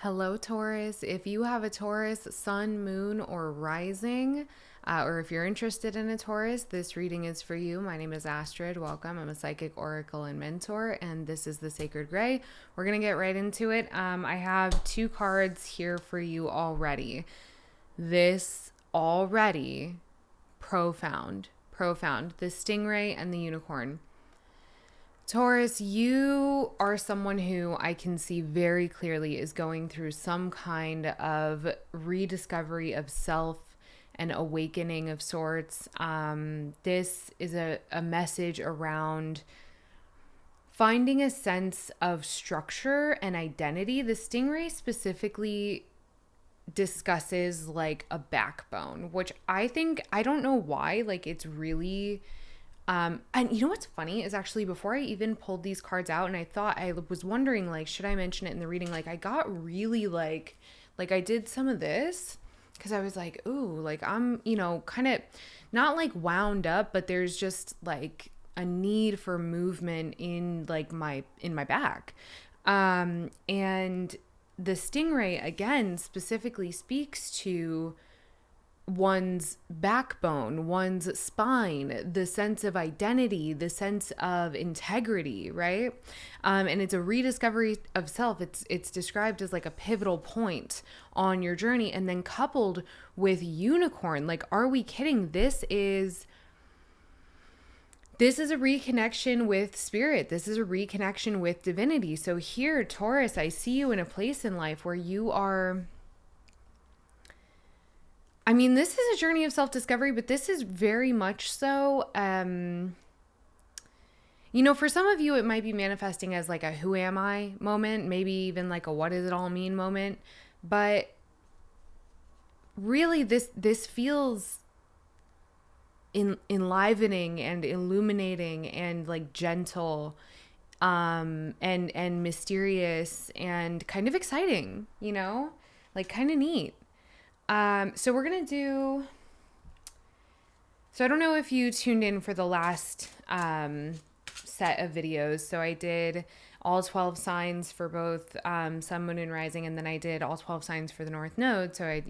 Hello, Taurus. If you have a Taurus sun, moon, or rising, or if you're interested in a Taurus, this reading is for you. My name is Astrid. Welcome. I'm a psychic oracle and mentor, and this is the Sacred Gray. We're going to get right into it. I have two cards here for you already. This already profound. The Stingray and the Unicorn. Taurus, you are someone who I can see very clearly is going through some kind of rediscovery of self and awakening of sorts. This is a message around finding a sense of structure and identity. The Stingray specifically discusses like a backbone, which I don't know why, like it's really... and you know what's funny is actually before I even pulled these cards out and I was wondering, like, should I mention it in the reading? Like I got really like I did some of this because I was like, ooh, like I'm, kind of not like wound up, but there's just like a need for movement in like my back. And the Stingray again specifically speaks to one's backbone, one's spine, the sense of identity, the sense of integrity, right? And it's a rediscovery of self. It's described as like a pivotal point on your journey, and then coupled with unicorn. Like, are we kidding? This is a reconnection with spirit. This is a reconnection with divinity. So here, Taurus, I see you in a place in life where you are... this is a journey of self-discovery, but this is very much so, for some of you, it might be manifesting as like a who am I moment, maybe even like a what does it all mean moment. But really this feels enlivening and illuminating and like gentle, and mysterious and kind of exciting, like kind of neat. So we're going to do, so I don't know if you tuned in for the last, set of videos. So I did all 12 signs for both, sun, moon, and rising. And then I did all 12 signs for the North Node. So I,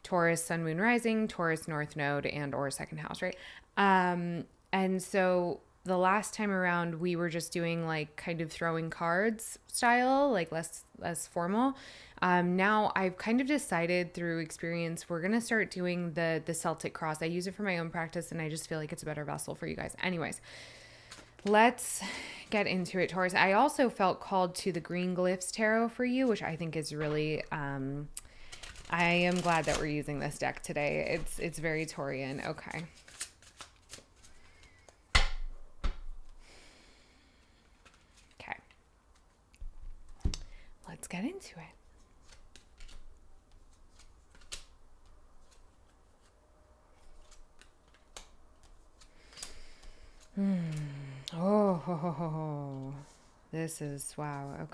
Taurus, sun, moon, rising, Taurus, North Node, and or second house, right? And so the last time around, we were just doing like kind of throwing cards style, like less formal. Now I've kind of decided through experience, we're going to start doing the Celtic cross. I use it for my own practice and I just feel like it's a better vessel for you guys. Anyways, let's get into it, Taurus. I also felt called to the Green Glyphs Tarot for you, which I think is really, I am glad that we're using this deck today. It's very Taurian. Okay. Let's get into it. Oh, this is, wow.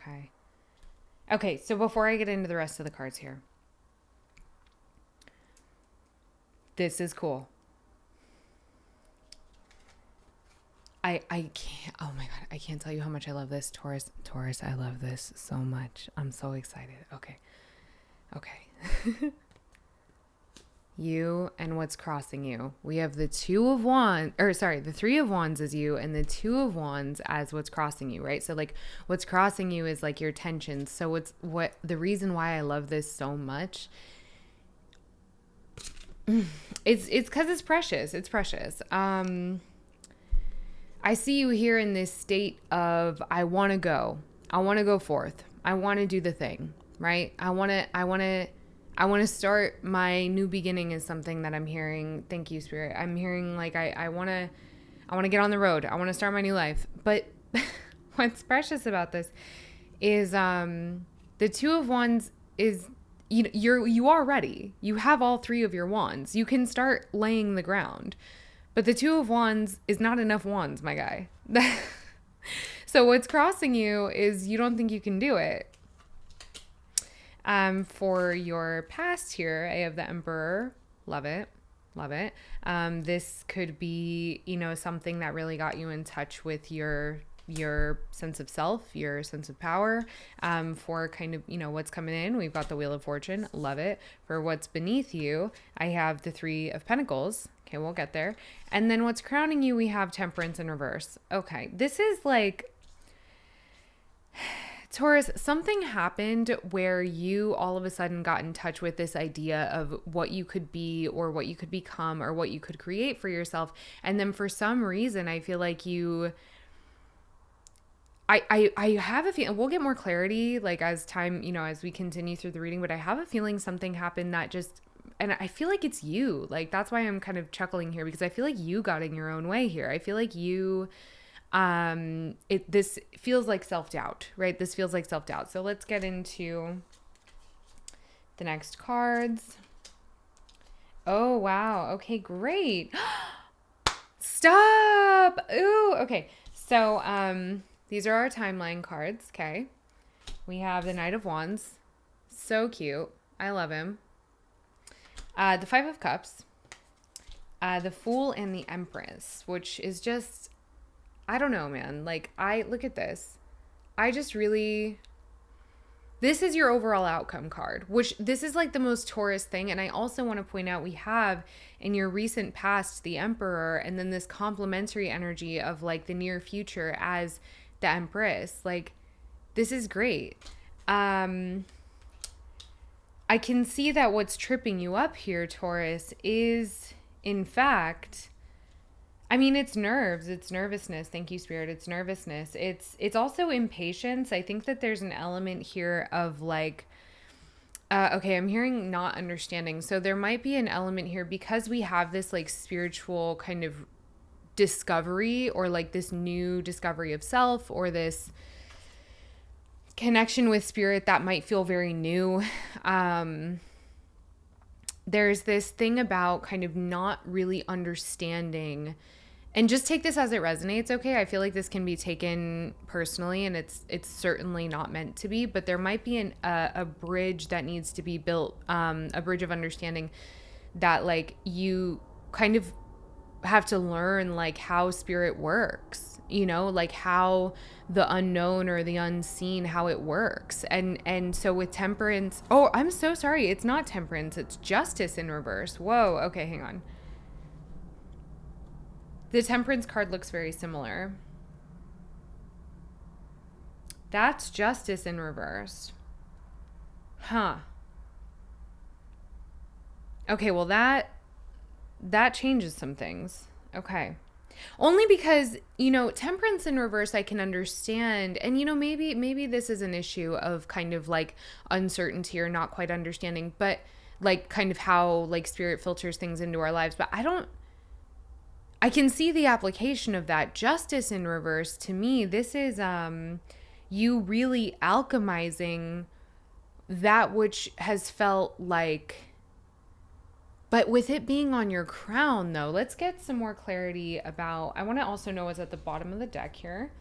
Okay. So before I get into the rest of the cards here, this is cool. I can't, oh my God, I can't tell you how much I love this. Taurus, I love this so much. I'm so excited. Okay. You and what's crossing you. We have the the Three of Wands is you and the Two of Wands as what's crossing you, right? So like what's crossing you is like your tensions. So the reason why I love this so much, it's because it's precious. It's precious. I see you here in this state of, I want to go forth. I want to do the thing, right? I want to start my new beginning is something that I'm hearing. Thank you, Spirit. I'm hearing like, I want to get on the road. I want to start my new life. But what's precious about this is, the Two of Wands is, you are ready. You have all three of your wands. You can start laying the ground. But the Two of Wands is not enough wands, my guy. So what's crossing you is you don't think you can do it. For your past here, I have the Emperor. Love it. This could be, something that really got you in touch with your your sense of self, your sense of power. For kind of, what's coming in, we've got the Wheel of Fortune. Love it. For what's beneath you, I have the Three of Pentacles. Okay, we'll get there. And then what's crowning you, we have Temperance in reverse. Okay, this is like... Taurus, something happened where you all of a sudden got in touch with this idea of what you could be or what you could become or what you could create for yourself. And then for some reason, I feel like I have a feeling, we'll get more clarity like as time, as we continue through the reading, but I have a feeling something happened that just, and I feel like it's you. Like, that's why I'm kind of chuckling here, because I feel like you got in your own way here. I feel like you... this feels like self-doubt, right? This feels like self-doubt. So let's get into the next cards. Oh, wow. Okay, great. Stop. Ooh, okay. So, these are our timeline cards. Okay. We have the Knight of Wands. So cute. I love him. The Five of Cups, the Fool, and the Empress, which is just, I don't know, man. Like, look at this. This is your overall outcome card, which this is like the most Taurus thing. And I also want to point out, we have in your recent past, the Emperor, and then this complementary energy of like the near future as the Empress. Like, this is great. I can see that what's tripping you up here, Taurus, is in fact... I mean, it's nerves, it's nervousness. Thank you, Spirit. It's nervousness. It's also impatience. I think that there's an element here of like, okay, I'm hearing not understanding. So there might be an element here because we have this like spiritual kind of discovery, or like this new discovery of self, or this connection with Spirit that might feel very new. There's this thing about kind of not really understanding, and just take this as it resonates, okay? I feel like this can be taken personally, and it's certainly not meant to be, but there might be a bridge that needs to be built, a bridge of understanding that like you kind of have to learn like how Spirit works, like how the unknown or the unseen, how it works. And so with Temperance, oh, I'm so sorry. It's not Temperance. It's Justice in reverse. Whoa. Okay. Hang on. The Temperance card looks very similar. That's Justice in reverse. Huh. Okay. Well, that changes some things. Okay. Only because, Temperance in reverse, I can understand. And, maybe this is an issue of kind of like uncertainty or not quite understanding, but like kind of how like Spirit filters things into our lives. But I can see the application of that. Justice in reverse, to me, this is you really alchemizing that which has felt like... But with it being on your crown, though, let's get some more clarity about... I want to also know what's at the bottom of the deck here.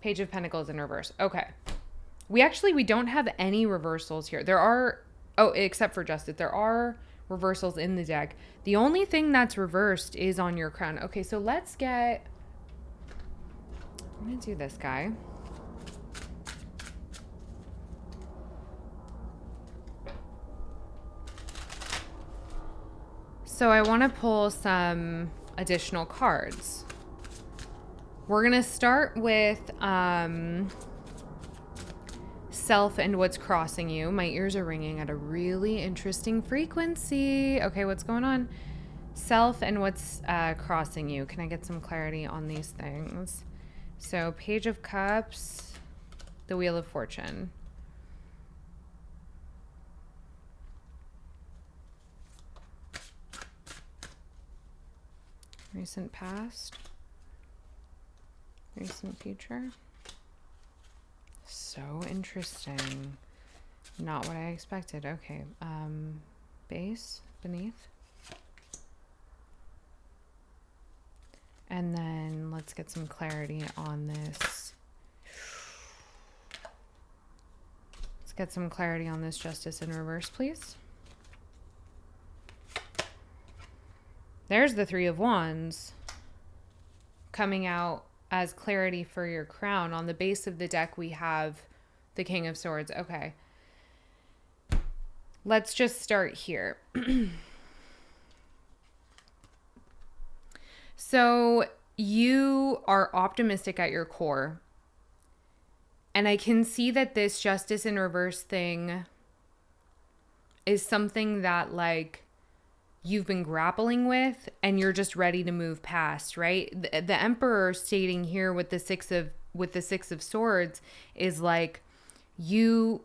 Page of Pentacles in reverse. Okay. We don't have any reversals here. There are... Oh, except for Justice. There are reversals in the deck. The only thing that's reversed is on your crown. Okay, so let's get... I'm going to do this guy. So I want to pull some additional cards. We're going to start with self and what's crossing you. My ears are ringing at a really interesting frequency. Okay, what's going on? Self and what's crossing you. Can I get some clarity on these things? So Page of Cups, the Wheel of Fortune. Recent past, recent future. So interesting. Not what I expected. Okay. Base, beneath. And then let's get some clarity on this. Let's get some clarity on this Justice in reverse, please. There's the Three of Wands coming out as clarity for your crown. On the base of the deck, we have the King of Swords. Okay. Let's just start here. So you are optimistic at your core. And I can see that this Justice in reverse thing is something that like you've been grappling with and you're just ready to move past, right? The Emperor stating here with the Six of Swords is like you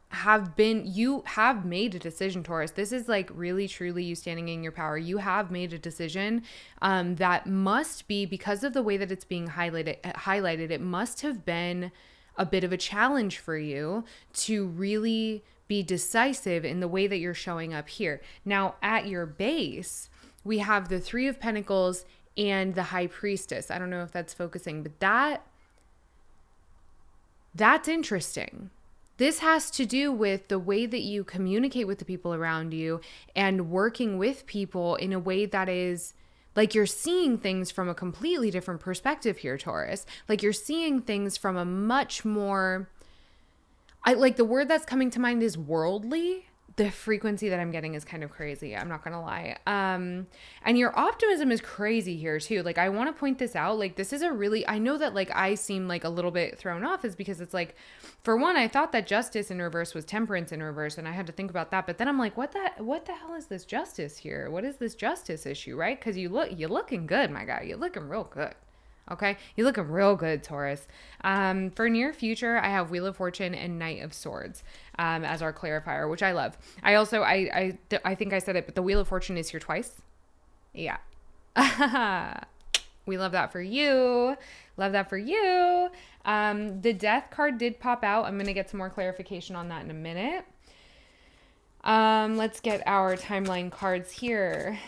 have made a decision, Taurus. This is like really truly you standing in your power. You have made a decision that must be, because of the way that it's being highlighted, it must have been a bit of a challenge for you to really be decisive in the way that you're showing up here. Now, at your base, we have the Three of Pentacles and the High Priestess. I don't know if that's focusing, but that's interesting. This has to do with the way that you communicate with the people around you and working with people in a way that is like you're seeing things from a completely different perspective here, Taurus. Like you're seeing things from a much more, like the word that's coming to mind is worldly. The frequency that I'm getting is kind of crazy. I'm not going to lie. And your optimism is crazy here too. Like I want to point this out. Like this is I know that like I seem like a little bit thrown off is because it's like, for one, I thought that Justice in reverse was Temperance in reverse. And I had to think about that. But then I'm like, what the hell is this Justice here? What is this Justice issue? Right? Cause you're looking good, my guy. You're looking real good. Okay. You're looking real good, Taurus. For near future, I have Wheel of Fortune and Knight of Swords, as our clarifier, which I love. I also, I think I said it, but the Wheel of Fortune is here twice. Yeah. We love that for you. Love that for you. The Death card did pop out. I'm going to get some more clarification on that in a minute. Let's get our timeline cards here.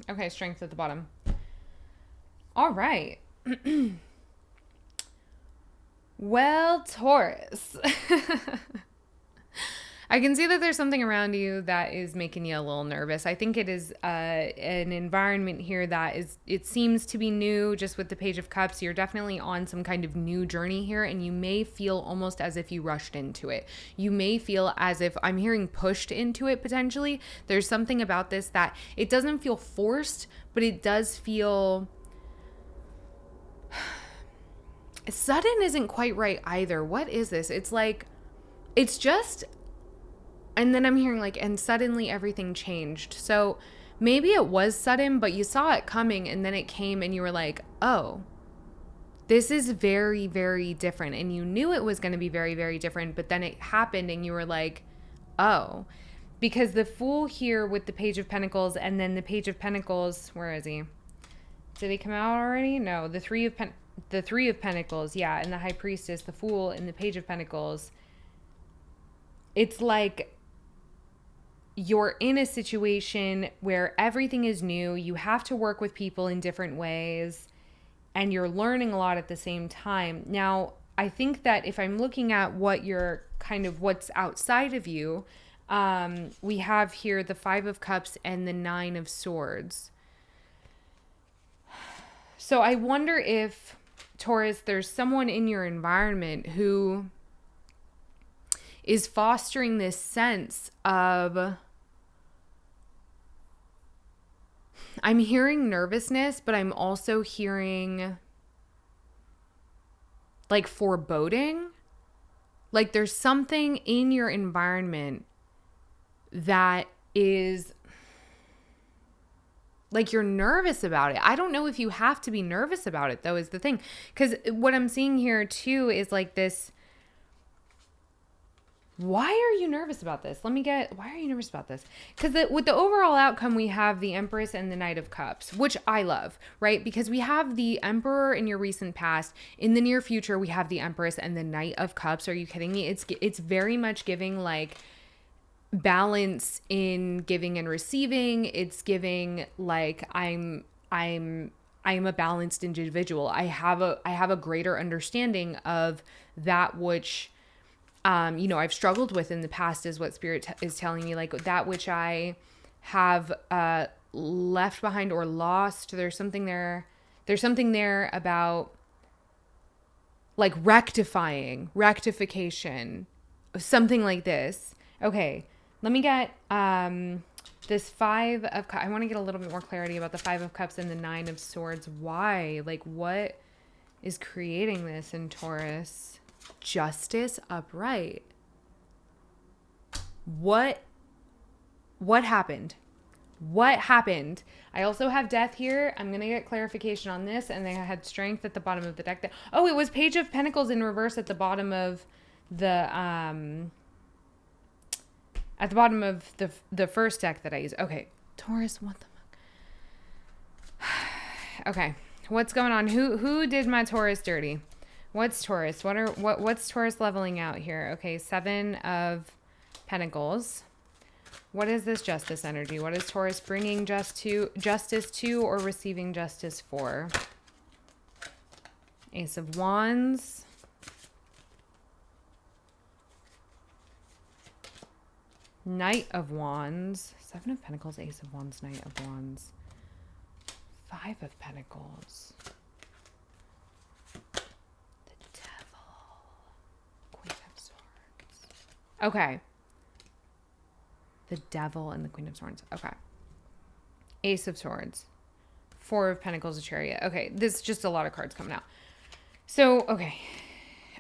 Okay, Strength at the bottom. All right. Well, Taurus. I can see that there's something around you that is making you a little nervous. I think it is an environment here that it seems to be new, just with the Page of Cups. You're definitely on some kind of new journey here, and you may feel almost as if you rushed into it. You may feel as if I'm hearing pushed into it potentially. There's something about this that it doesn't feel forced, but it does feel... Sudden isn't quite right either. What is this? It's like, it's just... And then I'm hearing like, and suddenly everything changed. So maybe it was sudden, but you saw it coming and then it came and you were like, oh, this is very, very different. And you knew it was going to be very, very different, but then it happened and you were like, oh, because the Fool here with the Page of Pentacles and then the Page of Pentacles, where is he? Did he come out already? No, the Three of Pentacles. Yeah. And the High Priestess, the Fool and the Page of Pentacles. It's like, you're in a situation where everything is new. You have to work with people in different ways and you're learning a lot at the same time. Now, I think that if I'm looking at what you're kind of what's outside of you, we have here the Five of Cups and the Nine of Swords. So I wonder if, Taurus, there's someone in your environment who is fostering this sense of, I'm hearing nervousness, but I'm also hearing like foreboding. Like there's something in your environment that is like you're nervous about it. I don't know if you have to be nervous about it though, is the thing. Because what I'm seeing here too is like this, why are you nervous about this? Why are you nervous about this? Because with the overall outcome, we have the Empress and the Knight of Cups, which I love, right? Because we have the Emperor in your recent past. In the near future, we have the Empress and the Knight of Cups. Are you kidding me? It's very much giving like balance in giving and receiving. It's giving like I'm I am a balanced individual. I have a greater understanding of that which, I've struggled with in the past, is what Spirit is telling me, like that which I have left behind or lost. There's something there about like rectification, something like this. Okay, let me get this Five of Cups. I want to get a little bit more clarity about the Five of Cups and the Nine of Swords. Why? Like, what is creating this in Taurus? Justice upright. What happened? What happened? I also have Death here. I'm going to get clarification on this. And then I had Strength at the bottom of the deck. Oh, it was Page of Pentacles in reverse at the bottom of the the first deck that I use. Okay, Taurus, what the fuck? Okay, what's going on? Who did my Taurus dirty? What's Taurus? What's Taurus leveling out here? Okay, Seven of Pentacles. What is this justice energy? What is Taurus bringing justice to or receiving justice for? Ace of Wands. Knight of Wands. Seven of Pentacles, Ace of Wands, Knight of Wands. Five of Pentacles. The Devil. Queen of Swords. Okay. The Devil and the Queen of Swords. Okay. Ace of Swords. Four of Pentacles, a Chariot. Okay, this is just a lot of cards coming out. So, okay.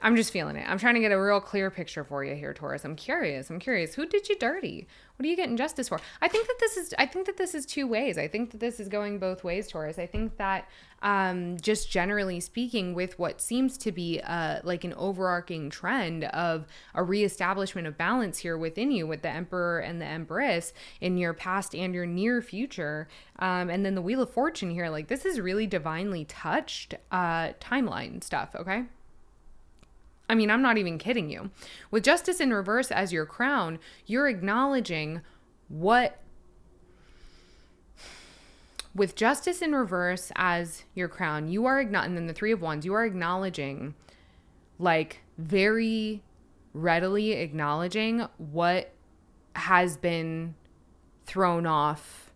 I'm just feeling it. I'm trying to get a real clear picture for you here, Taurus. I'm curious. Who did you dirty? What are you getting justice for? I think that this is two ways. I think that this is going both ways, Taurus. I think that just generally speaking, with what seems to be like an overarching trend of a reestablishment of balance here within you, with the Emperor and the Empress in your past and your near future, and then the Wheel of Fortune here, like this is really divinely touched timeline stuff, okay? I mean, I'm not even kidding you. With Justice in reverse as your crown, you're acknowledging what... With Justice in reverse as your crown, you are and then the Three of Wands, you are acknowledging, like very readily acknowledging what has been thrown off,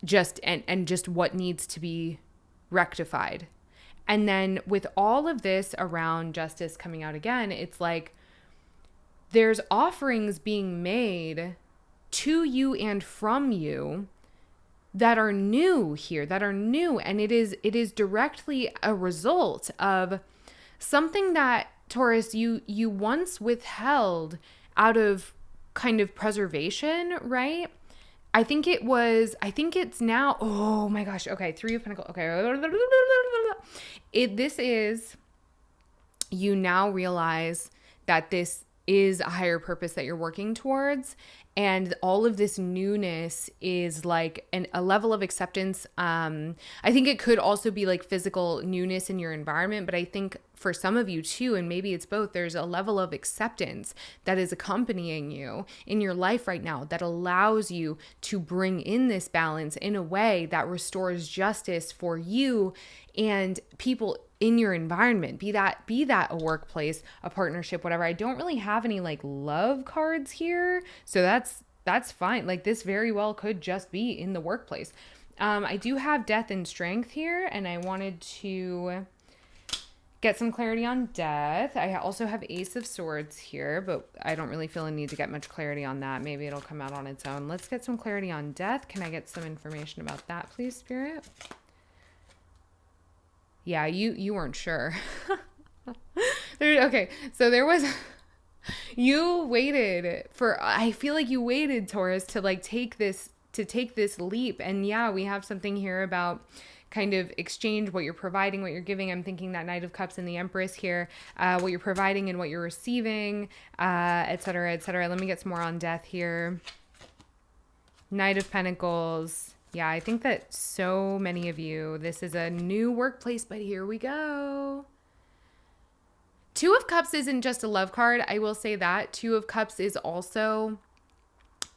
just what needs to be rectified. And then with all of this around justice coming out again, it's like there's offerings being made to you and from you that are new here, and it is directly a result of something that, Taurus, you once withheld out of kind of preservation, right? I think it's now, oh my gosh, okay, Three of Pentacles, okay. This is, you now realize that this is a higher purpose that you're working towards, and all of this newness is like a level of acceptance. I think it could also be like physical newness in your environment, but I think for some of you too, and maybe it's both, there's a level of acceptance that is accompanying you in your life right now that allows you to bring in this balance in a way that restores justice for you and people in your environment, be that a workplace, a partnership, whatever. I don't really have any like love cards here, so that's fine. Like this very well could just be in the workplace. I do have Death and Strength here, and I wanted to get some clarity on Death. I also have Ace of Swords here, but I don't really feel a need to get much clarity on that. Maybe it'll come out on its own. Let's get some clarity on Death. Can I get some information about that, please, Spirit? Yeah, you weren't sure. Okay, so there was... You waited for... I feel like you waited, Taurus, to like take this leap. And yeah, we have something here about kind of exchange, what you're providing, what you're giving. I'm thinking that Knight of Cups and the Empress here, what you're providing and what you're receiving, et cetera, et cetera. Let me get some more on Death here. Knight of Pentacles. Yeah, I think that so many of you, this is a new workplace, but here we go. Two of Cups isn't just a love card. I will say that. Two of Cups is also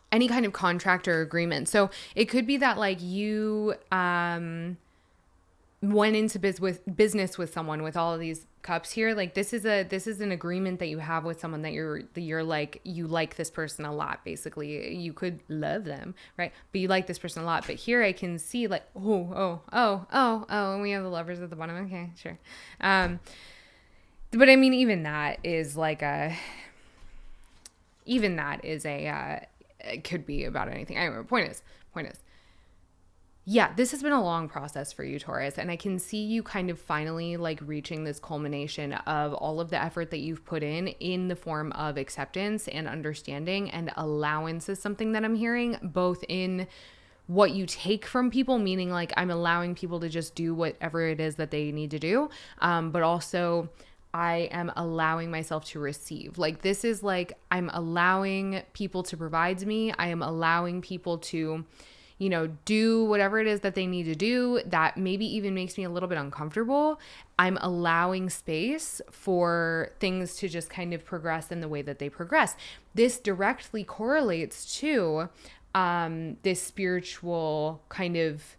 any kind of contract or agreement. So it could be that like you, went into business with someone with all of these cups here. Like this is an agreement that you have with someone that you're like, you like this person a lot. Basically, you could love them, right? But you like this person a lot. But here I can see like, and we have the lovers at the bottom. Okay, sure. But I mean, even that is it could be about anything. Anyway, point is, yeah, this has been a long process for you, Taurus, and I can see you kind of finally like reaching this culmination of all of the effort that you've put in the form of acceptance and understanding, and allowance is something that I'm hearing, both in what you take from people, meaning like I'm allowing people to just do whatever it is that they need to do, but also I am allowing myself to receive. Like this is like I'm allowing people to provide to me. I am allowing people to, you know, do whatever it is that they need to do that maybe even makes me a little bit uncomfortable. I'm allowing space for things to just kind of progress in the way that they progress. This directly correlates to this spiritual kind of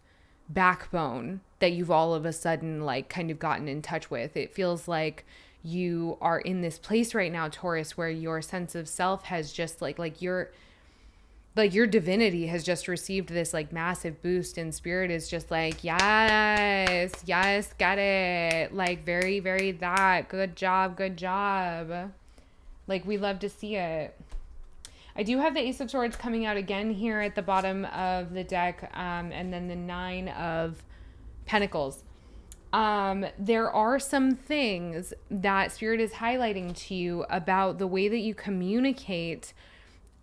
backbone that you've all of a sudden like kind of gotten in touch with. It feels like you are in this place right now, Taurus, where your sense of self has just like your divinity has just received this like massive boost, and spirit is just like, yes, got it. Like very, very that. Good job. Like we love to see it. I do have the Ace of Swords coming out again here at the bottom of the deck, and then the Nine of Pentacles. There are some things that spirit is highlighting to you about the way that you communicate,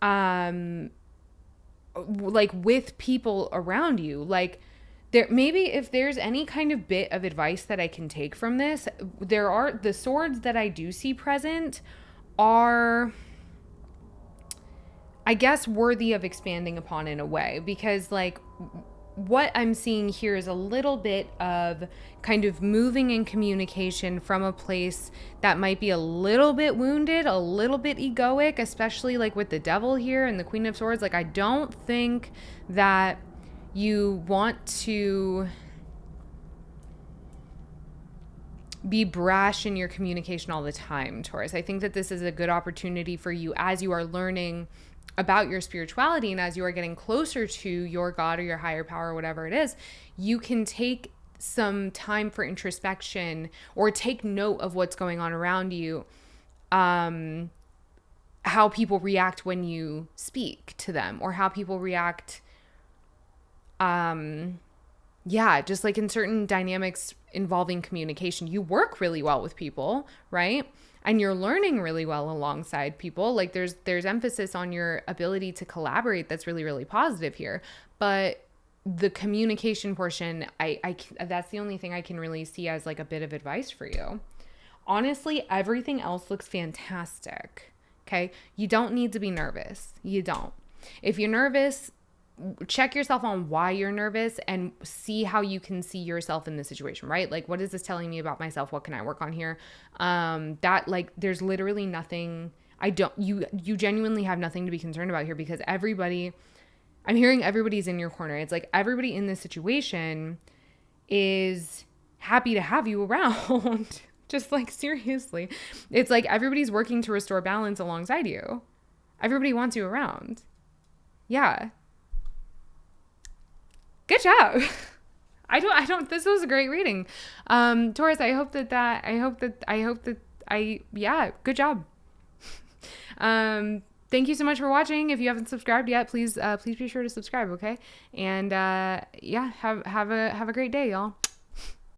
like with people around you. Like there, maybe if there's any kind of bit of advice that I can take from this, there are the swords that I do see present are, I guess, worthy of expanding upon in a way, because like what I'm seeing here is a little bit of kind of moving in communication from a place that might be a little bit wounded, a little bit egoic, especially like with the Devil here and the Queen of Swords. Like I don't think that you want to be brash in your communication all the time, Taurus. I think that this is a good opportunity for you as you are learning about your spirituality and as you are getting closer to your God or your higher power, whatever it is. You can take some time for introspection or take note of what's going on around you, how people react when you speak to them, or how people react, just like in certain dynamics involving communication. You work really well with people, right? And you're learning really well alongside people. Like there's emphasis on your ability to collaborate that's really, really positive here. But the communication portion, I that's the only thing I can really see as like a bit of advice for you. Honestly, everything else looks fantastic. Okay? You don't need to be nervous. You don't. If you're nervous, check yourself on why you're nervous and see how you can see yourself in this situation, right? Like, what is this telling me about myself? What can I work on here? That like, there's literally nothing. You genuinely have nothing to be concerned about here, because I'm hearing everybody's in your corner. It's like everybody in this situation is happy to have you around. Just like, seriously. It's like everybody's working to restore balance alongside you. Everybody wants you around. Yeah. Good job. This was a great reading. Taurus, good job. Thank you so much for watching. If you haven't subscribed yet, please be sure to subscribe. Okay. And, have a great day, y'all.